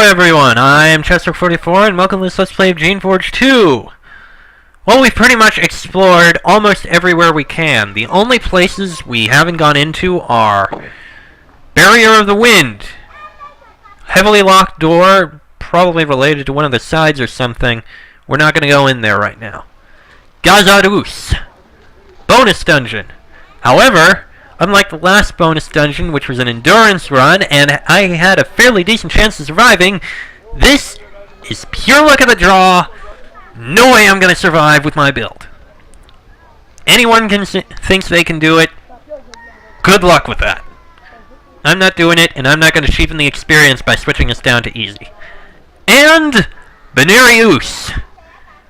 everyone, I'm Chester44 and welcome to this Let's Play of Geneforge 2! Well, we've pretty much explored almost everywhere we can. The only places we haven't gone into are Barrier of the Wind, heavily locked door, probably related to one of the sides or something. We're not going to go in there right now. Gazarus, bonus dungeon. However, unlike the last bonus dungeon, which was an endurance run, and I had a fairly decent chance of surviving, this is pure luck of the draw. No way I'm going to survive with my build. Anyone thinks they can do it. Good luck with that. I'm not doing it, and I'm not going to cheapen the experience by switching us down to easy. And Benarius.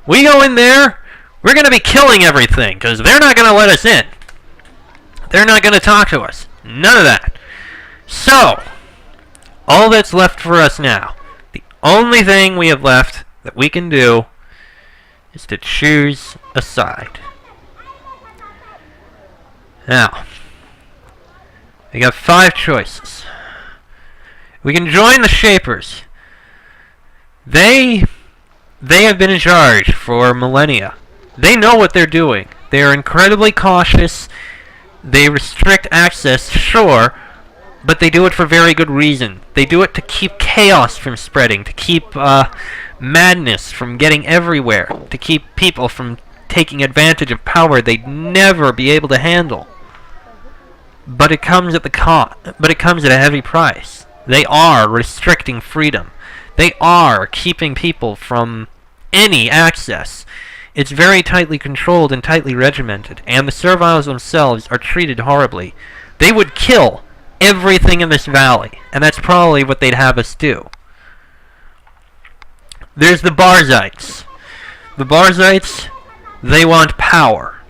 We go in there, we're going to be killing everything, because they're not going to let us in. They're not going to talk to us. None of that. So, all that's left for us now, the only thing we have left that we can do is to choose a side. Now, we got 5 choices. We can join the Shapers. They have been in charge for millennia. They know what they're doing. They are incredibly cautious. They restrict access, sure, but they do it for very good reason. They do it to keep chaos from spreading, to keep madness from getting everywhere, to keep people from taking advantage of power they'd never be able to handle. But it comes at a heavy price. They are restricting freedom. They are keeping people from any access. It's very tightly controlled and tightly regimented, and the serviles themselves are treated horribly. They would kill everything in this valley, and that's probably what they'd have us do. There's the Barzites. The Barzites, they want power.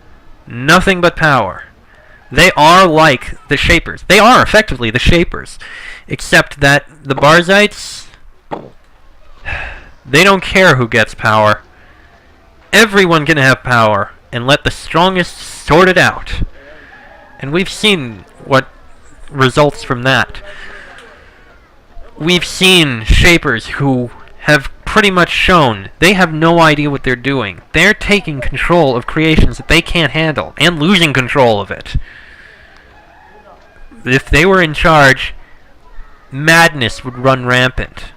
Nothing but power. They are like the Shapers. They are effectively the Shapers, except that the Barzites, they don't care who gets power. Everyone can have power, and let the strongest sort it out. And we've seen what results from that. We've seen Shapers who have pretty much shown they have no idea what they're doing. They're taking control of creations that they can't handle, and losing control of it. If they were in charge, madness would run rampant.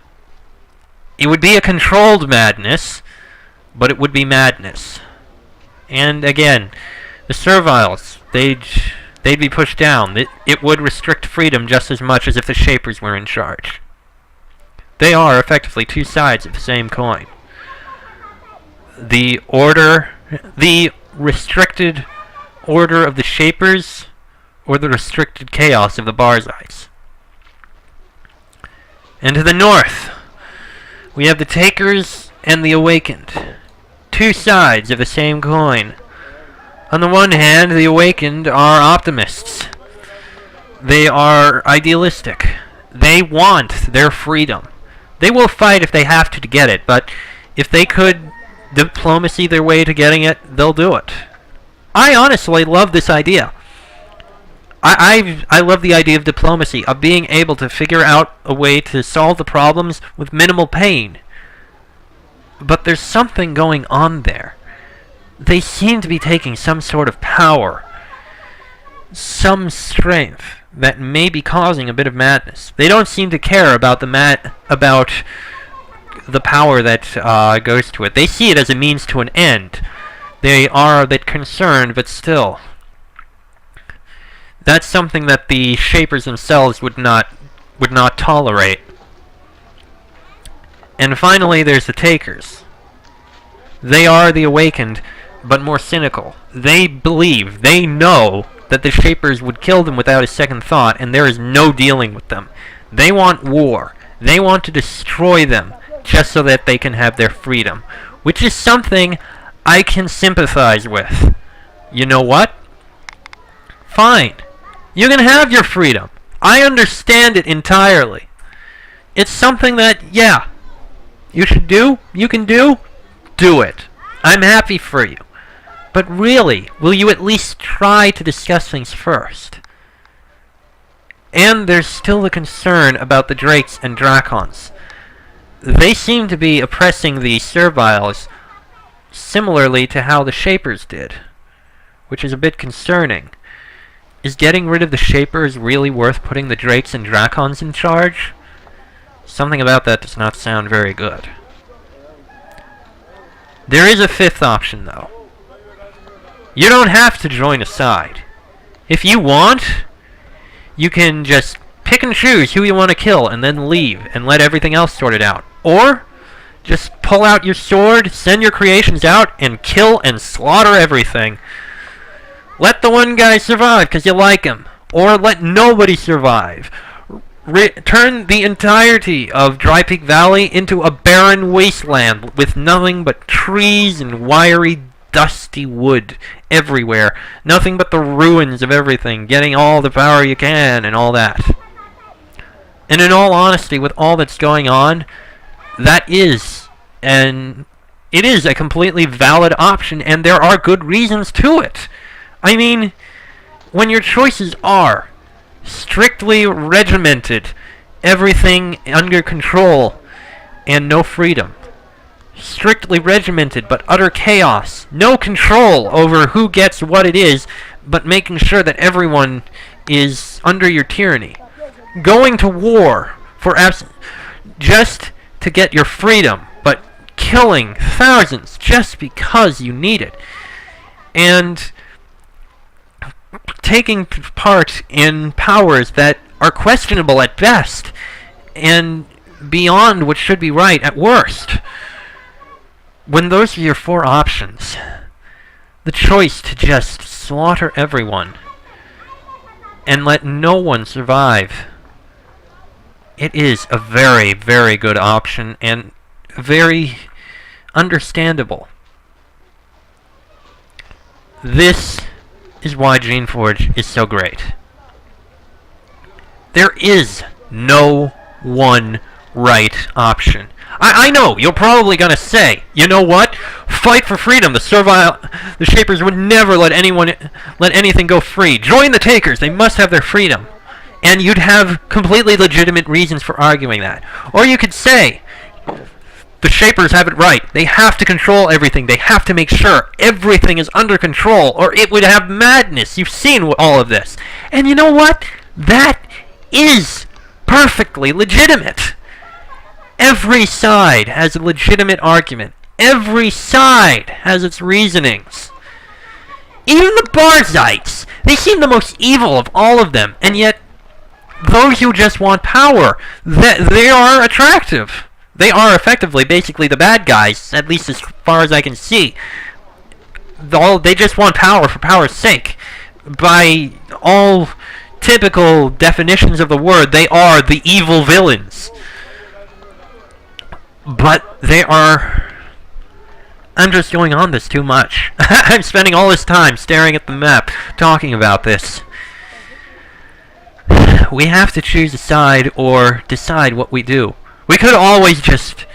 It would be a controlled madness, but it would be madness. And again, the serviles, they'd be pushed down. It would restrict freedom just as much as if the Shapers were in charge. They are effectively two sides of the same coin. The restricted order of the Shapers, or the restricted chaos of the Barzites. And to the north, we have the Takers and the Awakened. Two sides of the same coin. On the one hand, the Awakened are optimists. They are idealistic. They want their freedom. They will fight if they have to get it, but if they could diplomacy their way to getting it, they'll do it. I honestly love this idea. I love the idea of diplomacy, of being able to figure out a way to solve the problems with minimal pain. But there's something going on there. They seem to be taking some sort of power, some strength that may be causing a bit of madness. They don't seem to care about the power that goes to it. They see it as a means to an end. They are a bit concerned, but still. That's something that the Shapers themselves would not tolerate. And finally, there's the Takers. They are the Awakened, but more cynical. They believe, they know, that the Shapers would kill them without a second thought, and there is no dealing with them. They want war. They want to destroy them, just so that they can have their freedom. Which is something I can sympathize with. You know what? Fine. You can have your freedom. I understand it entirely. It's something that, yeah, you should do, you can do it. I'm happy for you. But really, will you at least try to discuss things first? And there's still the concern about the Drakes and Drakons. they seem to be oppressing the serviles similarly to how the Shapers did, which is a bit concerning. Is getting rid of the Shapers really worth putting the Drakes and Drakons in charge? Something about that does not sound very good. There is a fifth option, though. You don't have to join a side. If you want, you can just pick and choose who you want to kill and then leave and let everything else sort it out. Or just pull out your sword, send your creations out, and kill and slaughter everything. Let the one guy survive because you like him. Or let nobody survive. Turn the entirety of Dry Peak Valley into a barren wasteland with nothing but trees and wiry, dusty wood everywhere. Nothing but the ruins of everything, getting all the power you can and all that. And in all honesty, with all that's going on, it is a completely valid option, and there are good reasons to it. I mean, when your choices are strictly regimented, everything under control, and no freedom. Strictly regimented, but utter chaos. No control over who gets what it is, but making sure that everyone is under your tyranny. Going to war for just to get your freedom, but killing thousands just because you need it. And taking part in powers that are questionable at best and beyond what should be right at worst. When those are your four options, the choice to just slaughter everyone and let no one survive, it is a very, very good option and very understandable. This is why Geneforge is so great. There is no one right option. I know, you're probably gonna say, you know what? Fight for freedom. The Shapers would never let anything go free. Join the Takers. They must have their freedom. And you'd have completely legitimate reasons for arguing that. Or you could say, the Shapers have it right. They have to control everything. They have to make sure everything is under control, or it would have madness. You've seen all of this. And you know what? That is perfectly legitimate. Every side has a legitimate argument. Every side has its reasonings. Even the Barzites, they seem the most evil of all of them, and yet those who just want power, they are attractive. They are effectively, basically, the bad guys, at least as far as I can see. They just want power for power's sake. By all typical definitions of the word, they are the evil villains. But they are... I'm just going on this too much. I'm spending all this time staring at the map, talking about this. We have to choose a side or decide what we do. We could always just,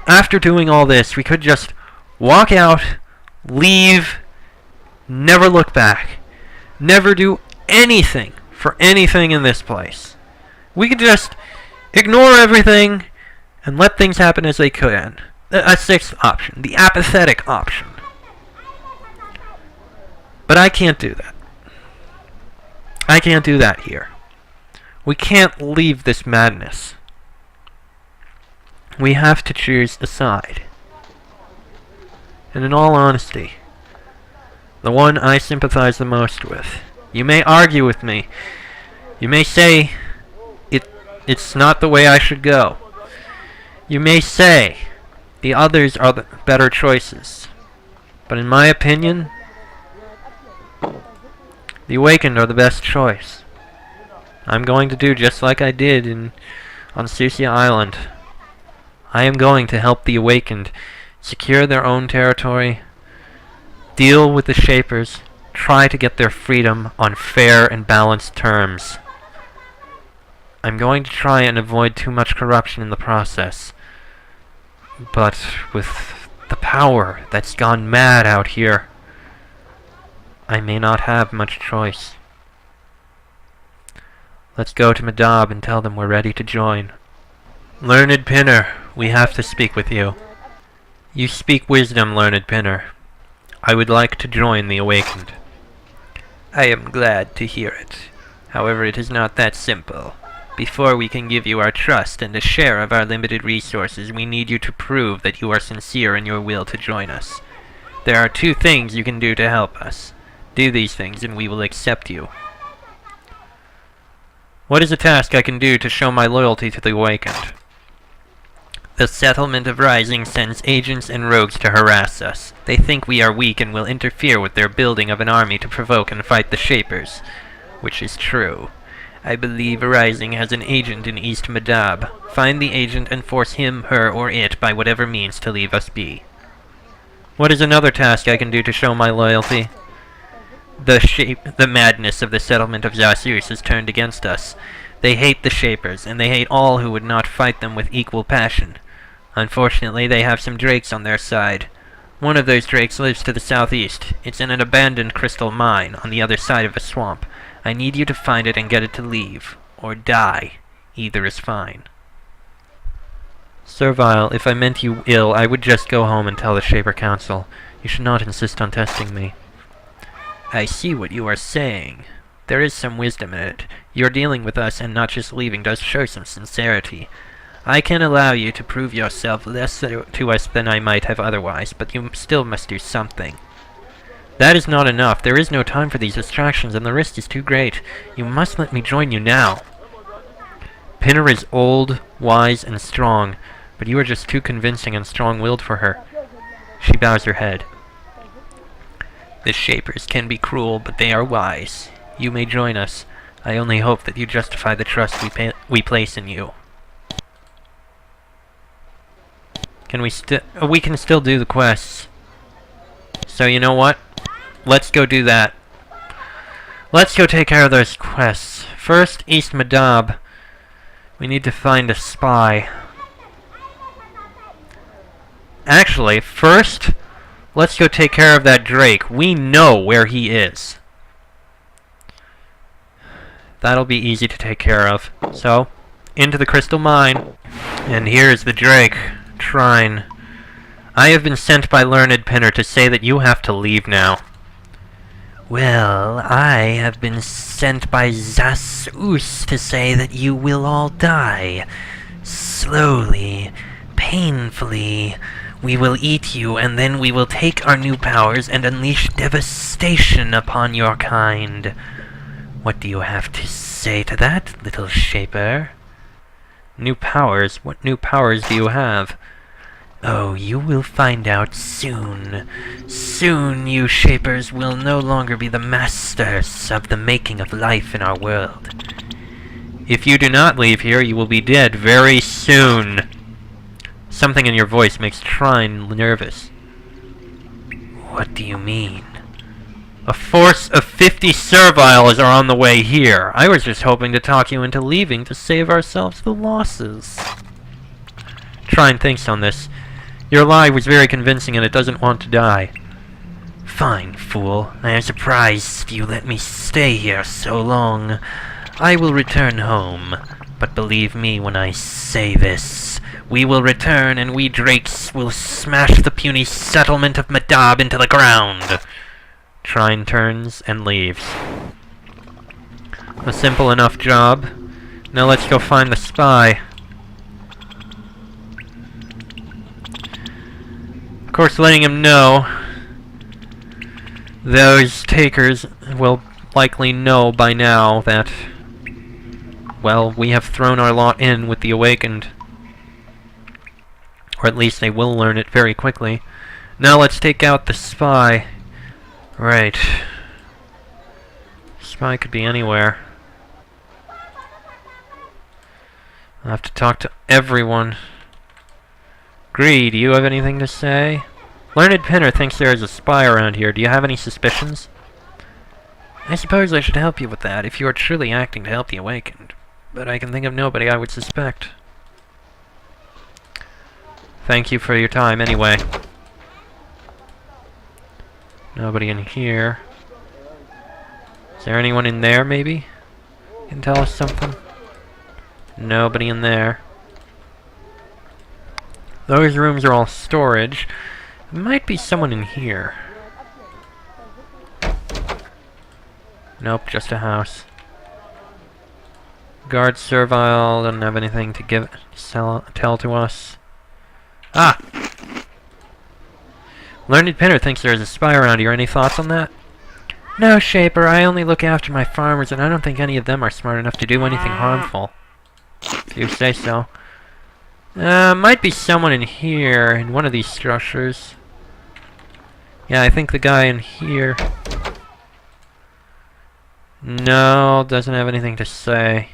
after doing all this, we could just walk out, leave, never look back, never do anything for anything in this place. We could just ignore everything and let things happen as they could. A sixth option, the apathetic option. But I can't do that. I can't do that here. We can't leave this madness. We have to choose a side. And in all honesty, the one I sympathize the most with. You may argue with me. You may say it's not the way I should go. You may say the others are the better choices. But in my opinion, the Awakened are the best choice. I'm going to do just like I did on Susia Island. I am going to help the Awakened secure their own territory, deal with the Shapers, try to get their freedom on fair and balanced terms. I'm going to try and avoid too much corruption in the process. But with the power that's gone mad out here, I may not have much choice. Let's go to Madab and tell them we're ready to join. Learned Pinner, We have to speak with you. You speak wisdom, learned Pinner. I would like to join the Awakened. I am glad to hear it. However, it is not that simple. Before we can give you our trust and a share of our limited resources, we need you to prove that you are sincere in your will to join us. There are 2 things you can do to help us. Do these things and we will accept you. What is a task I can do to show my loyalty to the Awakened? The settlement of Rising sends agents and rogues to harass us. They think we are weak and will interfere with their building of an army to provoke and fight the Shapers. Which is true. I believe Rising has an agent in East Madab. Find the agent and force him, her, or it by whatever means to leave us be. What is another task I can do to show my loyalty? The madness of the settlement of Zasus has turned against us. They hate the Shapers, and they hate all who would not fight them with equal passion. Unfortunately, they have some drakes on their side. One of those drakes lives to the southeast. It's in an abandoned crystal mine on the other side of a swamp. I need you to find it and get it to leave. Or die. Either is fine. Servile, if I meant you ill, I would just go home and tell the Shaper Council. You should not insist on testing me. I see what you are saying. There is some wisdom in it. Your dealing with us and not just leaving does show some sincerity. I can allow you to prove yourself less to us than I might have otherwise, but you still must do something. That is not enough. There is no time for these distractions, and the risk is too great. You must let me join you now. Pinner is old, wise, and strong, but you are just too convincing and strong-willed for her. She bows her head. The Shapers can be cruel, but they are wise. You may join us. I only hope that you justify the trust we place in you. Can we can still do the quests. So you know what? Let's go do that. Let's go take care of those quests. First, East Madab. We need to find a spy. Actually, first, let's go take care of that Drake. We know where he is. That'll be easy to take care of. So, into the crystal mine. And here is the Drake. Shrine. I have been sent by Learned Pinner to say that you have to leave now. Well, I have been sent by Zasus to say that you will all die. Slowly, painfully, we will eat you, and then we will take our new powers and unleash devastation upon your kind. What do you have to say to that, little Shaper? New powers? What new powers do you have? Oh, you will find out soon. Soon you Shapers will no longer be the masters of the making of life in our world. If you do not leave here, you will be dead very soon. Something in your voice makes Trine nervous. What do you mean? A force of 50 serviles are on the way here. I was just hoping to talk you into leaving to save ourselves the losses. Trine thinks on this. Your lie was very convincing and it doesn't want to die. Fine, fool. I am surprised you let me stay here so long. I will return home. But believe me when I say this. We will return and we Drakes will smash the puny settlement of Madab into the ground. Trine turns and leaves. A simple enough job. Now let's go find the spy. Of course, letting him know. Those takers will likely know by now that, well, we have thrown our lot in with the Awakened. Or at least they will learn it very quickly. Now let's take out the spy. Right. Spy could be anywhere. I'll have to talk to everyone. Greed, do you have anything to say? Learned Pinner thinks there is a spy around here. Do you have any suspicions? I suppose I should help you with that, if you are truly acting to help the Awakened. But I can think of nobody I would suspect. Thank you for your time, anyway. Nobody in here. Is there anyone in there, maybe? Can tell us something? Nobody in there. Those rooms are all storage. There might be someone in here. Nope, just a house. Guard servile, doesn't have anything to tell to us. Ah! Learned Pinner thinks there is a spy around here. Any thoughts on that? No, Shaper, I only look after my farmers, and I don't think any of them are smart enough to do anything harmful. If you say so. Might be someone in here, in one of these structures. Yeah, I think the guy in here... No, doesn't have anything to say.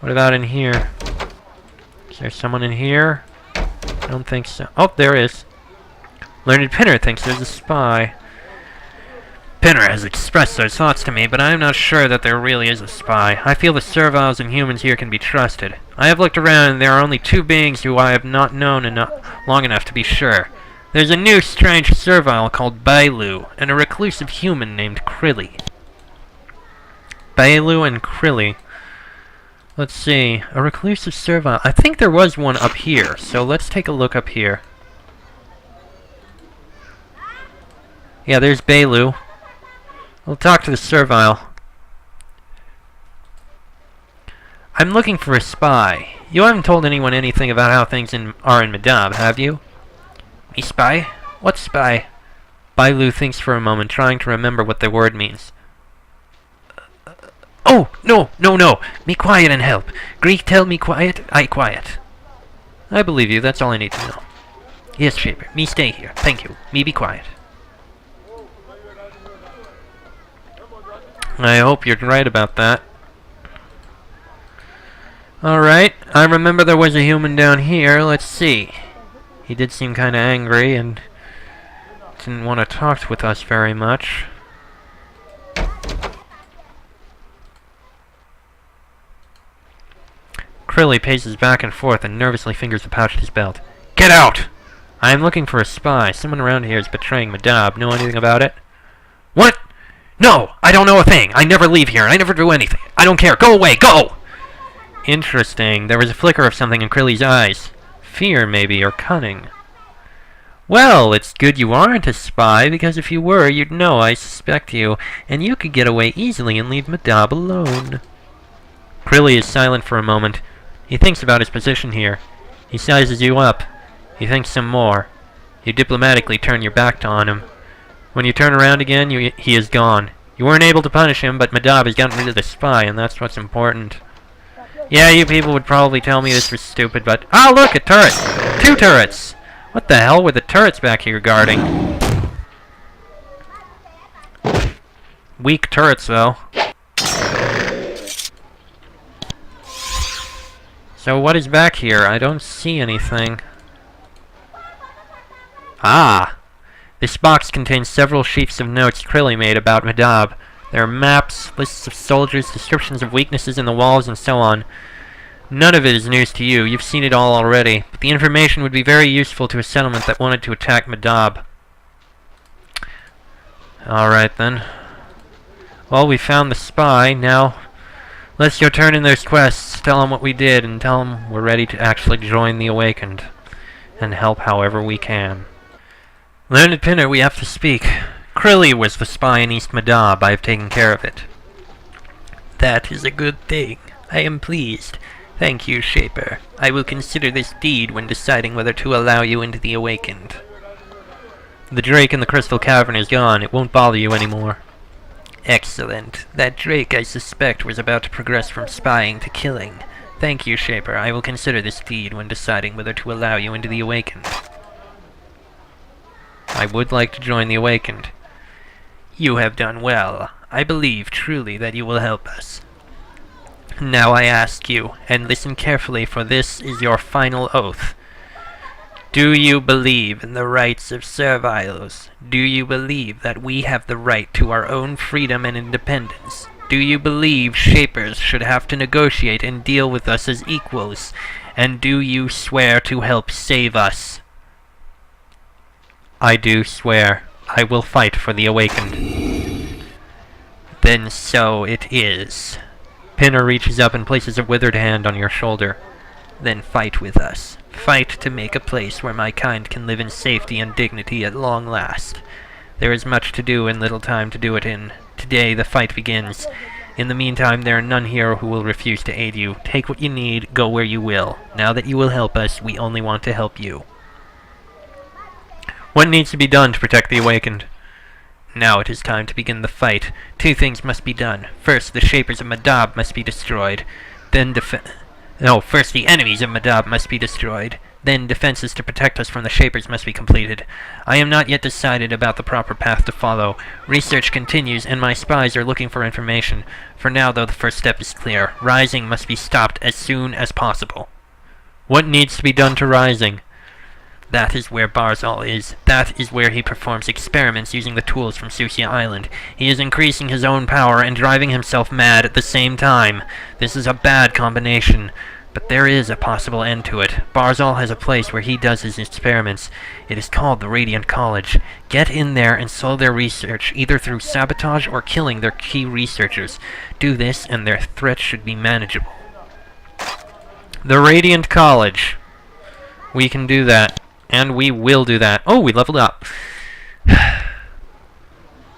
What about in here? Is there someone in here? I don't think so. Oh, there is. Learned Pinner thinks there's a spy. Pinner has expressed those thoughts to me, but I am not sure that there really is a spy. I feel the serviles and humans here can be trusted. I have looked around, and there are only two beings who I have not known long enough to be sure. There's a new strange servile called Bailu, and a reclusive human named Krilly. Bailu and Krilly. Let's see. A reclusive servile. I think there was one up here, so let's take a look up here. Yeah, there's Bailu. We'll talk to the servile. I'm looking for a spy. You haven't told anyone anything about how things are in Madab, have you? Me spy? What spy? Bailu thinks for a moment, trying to remember what the word means. Oh, no. Me quiet and help. Greek tell me quiet, I quiet. I believe you, that's all I need to know. Yes, Shaper, me stay here. Thank you. Me be quiet. I hope you're right about that. Alright, I remember there was a human down here. Let's see. He did seem kind of angry and didn't want to talk with us very much. Krilly paces back and forth and nervously fingers the pouch at his belt. Get out! I am looking for a spy. Someone around here is betraying Madab. Know anything about it? What? No! I don't know a thing! I never leave here, and I never do anything! I don't care! Go away! Go! Interesting. There was a flicker of something in Krilly's eyes. Fear, maybe, or cunning. Well, it's good you aren't a spy, because if you were, you'd know I suspect you, and you could get away easily and leave Madab alone. Krilly is silent for a moment. He thinks about his position here. He sizes you up. He thinks some more. You diplomatically turn your back on him. When you turn around again, he is gone. You weren't able to punish him, but Madab has gotten rid of the spy, and that's what's important. Yeah, you people would probably tell me this was stupid, but... Ah, look, a turret! 2 turrets! What the hell were the turrets back here guarding? Weak turrets, though. So what is back here? I don't see anything. Ah! This box contains several sheets of notes Krilly made about Madab. There are maps, lists of soldiers, descriptions of weaknesses in the walls, and so on. None of it is news to you. You've seen it all already. But the information would be very useful to a settlement that wanted to attack Madab. Alright then. Well, we found the spy. Now, let's go turn in those quests, tell them what we did, and tell them we're ready to actually join the Awakened. And help however we can. Learned Pinner, we have to speak. Krilly was the spy in East Madab. I have taken care of it. That is a good thing. I am pleased. Thank you, Shaper. I will consider this deed when deciding whether to allow you into the Awakened. The Drake in the Crystal Cavern is gone. It won't bother you anymore. Excellent. That Drake, I suspect, was about to progress from spying to killing. Thank you, Shaper. I will consider this deed when deciding whether to allow you into the Awakened. I would like to join the Awakened. You have done well. I believe truly that you will help us. Now I ask you, and listen carefully, for this is your final oath. Do you believe in the rights of serviles? Do you believe that we have the right to our own freedom and independence? Do you believe Shapers should have to negotiate and deal with us as equals? And do you swear to help save us? I do swear. I will fight for the Awakened. Then so it is. Pinner reaches up and places a withered hand on your shoulder. then fight with us. Fight to make a place where my kind can live in safety and dignity at long last. There is much to do and little time to do it in. Today the fight begins. In the meantime, there are none here who will refuse to aid you. Take what you need, go where you will. Now that you will help us, we only want to help you. What needs to be done to protect the Awakened? Now it is time to begin the fight. Two things must be done. First, the Shapers of Madab must be destroyed. First the enemies of Madab must be destroyed. Then defenses to protect us from the Shapers must be completed. I am not yet decided about the proper path to follow. Research continues, and my spies are looking for information. For now, though, the first step is clear. Rising must be stopped as soon as possible. What needs to be done to Rising? That is where Barzal is. That is where he performs experiments using the tools from Susia Island. He is increasing his own power and driving himself mad at the same time. This is a bad combination. But there is a possible end to it. Barzal has a place where he does his experiments. It is called the Radiant College. Get in there and slow their research, either through sabotage or killing their key researchers. Do this, and their threat should be manageable. The Radiant College. We can do that. And we will do that. Oh, we leveled up.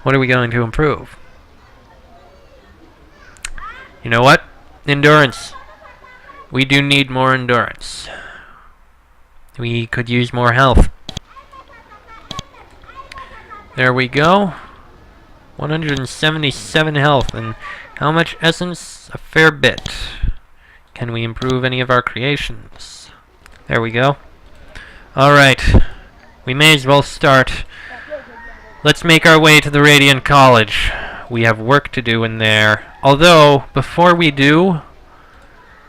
What are we going to improve? You know what? Endurance. We do need more endurance. We could use more health. There we go. 177 health. And how much essence? A fair bit. Can we improve any of our creations? There we go. Alright. We may as well start. Let's make our way to the Radiant College. We have work to do in there. Although, before we do,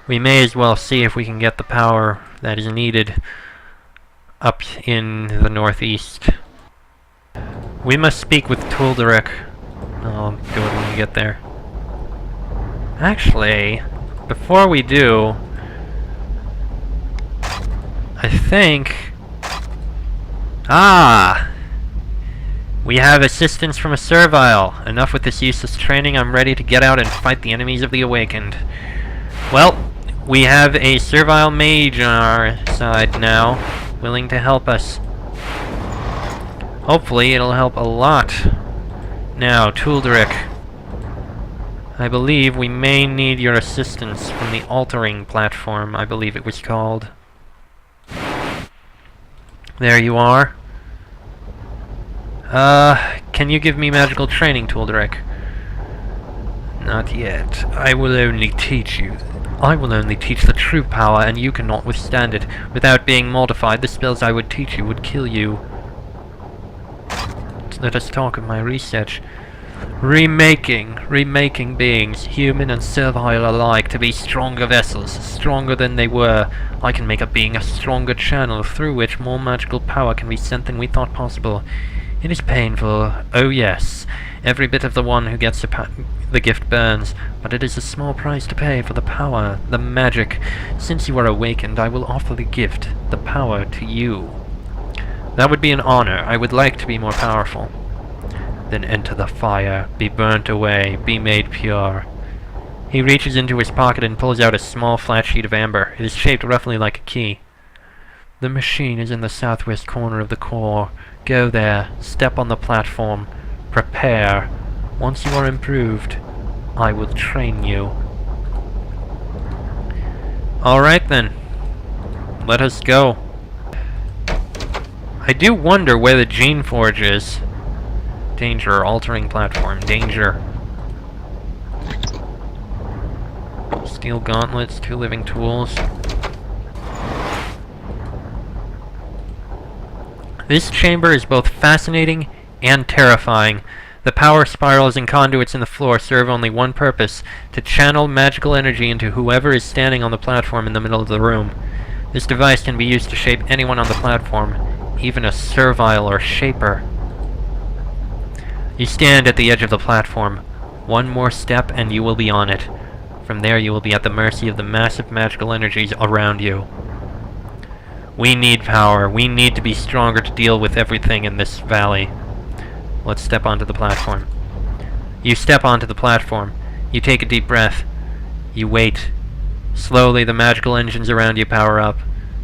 we may as well see if we can get the power that is needed up in the northeast. We must speak with Tulderic. I'll do it when we get there. Actually, before we do, I think... we have assistance from a servile. Enough with this useless training. I'm ready to get out and fight the enemies of the Awakened. Well, we have a servile mage on our side now, willing to help us. Hopefully it'll help a lot. Now, Tulderic, I believe we may need your assistance from the altering platform, I believe it was called. There you are. Can you give me magical training, Tulderic? Not yet. I will only teach you. I will only teach the true power, and you cannot withstand it. Without being mortified, the spells I would teach you would kill you. Let us talk of my research. Remaking beings, human and servile alike, to be stronger vessels, stronger than they were. I can make a being a stronger channel, through which more magical power can be sent than we thought possible. It is painful, oh yes. Every bit of the one who gets the gift burns, but it is a small price to pay for the power, the magic. Since you are awakened, I will offer the gift, the power, to you. That would be an honor. I would like to be more powerful. Then enter the fire, be burnt away, be made pure. He reaches into his pocket and pulls out a small flat sheet of amber. It is shaped roughly like a key. The machine is in the southwest corner of the core. Go there, step on the platform, prepare. Once you are improved, I will train you. Alright then. Let us go. I do wonder where the Geneforge is. Danger, altering platform, danger. Steel gauntlets, 2 living tools. This chamber is both fascinating and terrifying. The power spirals and conduits in the floor serve only one purpose, to channel magical energy into whoever is standing on the platform in the middle of the room. This device can be used to shape anyone on the platform, even a servile or shaper. You stand at the edge of the platform. One more step and you will be on it. From there you will be at the mercy of the massive magical energies around you. We need power. We need to be stronger to deal with everything in this valley. Let's step onto the platform. You step onto the platform. You take a deep breath. You wait. Slowly, the magical engines around you power up.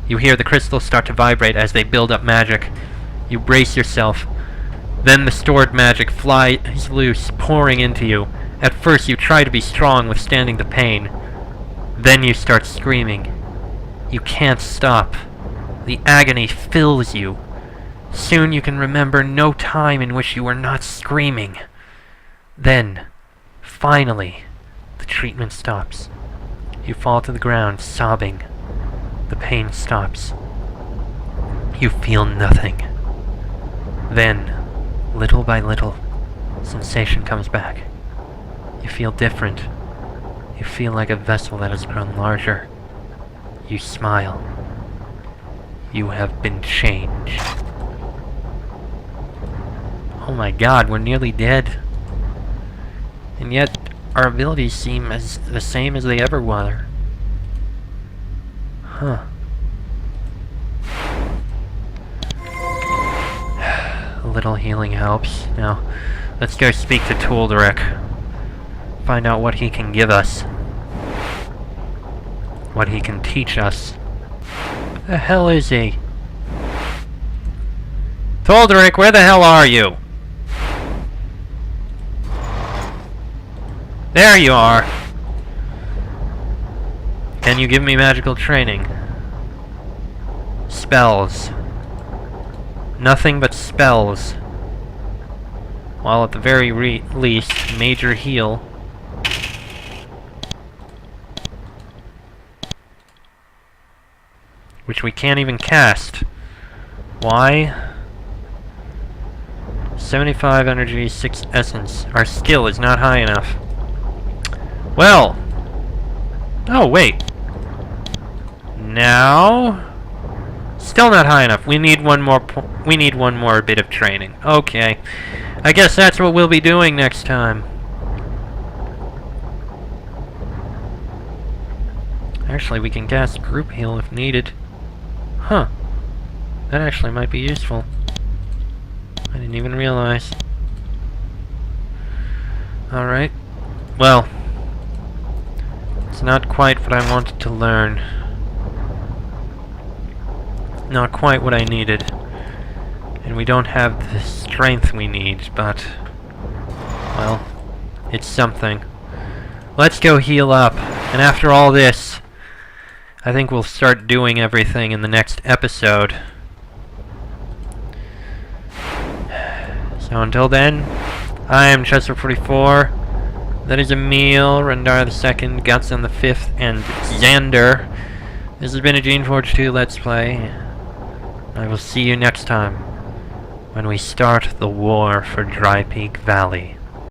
You hear the crystals start to vibrate as they build up magic. You brace yourself. Then the stored magic flies loose, pouring into you. At first, you try to be strong, withstanding the pain. Then you start screaming. You can't stop. The agony fills you. Soon you can remember no time in which you were not screaming. Then, finally, the treatment stops. You fall to the ground, sobbing. The pain stops. You feel nothing. Then, little by little, sensation comes back. You feel different. You feel like a vessel that has grown larger. You smile. You have been changed. Oh my god, we're nearly dead. And yet, our abilities seem as the same as they ever were. Huh. A little healing helps. Now, let's go speak to Tolderic. Find out what he can give us. What he can teach us. The hell is he? Tolderic, where the hell are you? There you are! Can you give me magical training? Spells. Nothing but spells. While at the very least, major heal. Which we can't even cast. Why? 75 energy, 6 essence. Our skill is not high enough. Well. Oh, wait. Now. Still not high enough. We need one more bit of training. Okay. I guess that's what we'll be doing next time. Actually, we can cast group heal if needed. Huh. That actually might be useful. I didn't even realize. Alright. Well. It's not quite what I wanted to learn. Not quite what I needed. And we don't have the strength we need, but... well, it's something. Let's go heal up. And after all this, I think we'll start doing everything in the next episode. So until then, I am Chester44. That is Emil, Rendar the 2nd, Gutson the 5th, and Xander. This has been a Geneforge 2 Let's Play. I will see you next time when we start the war for Dry Peak Valley.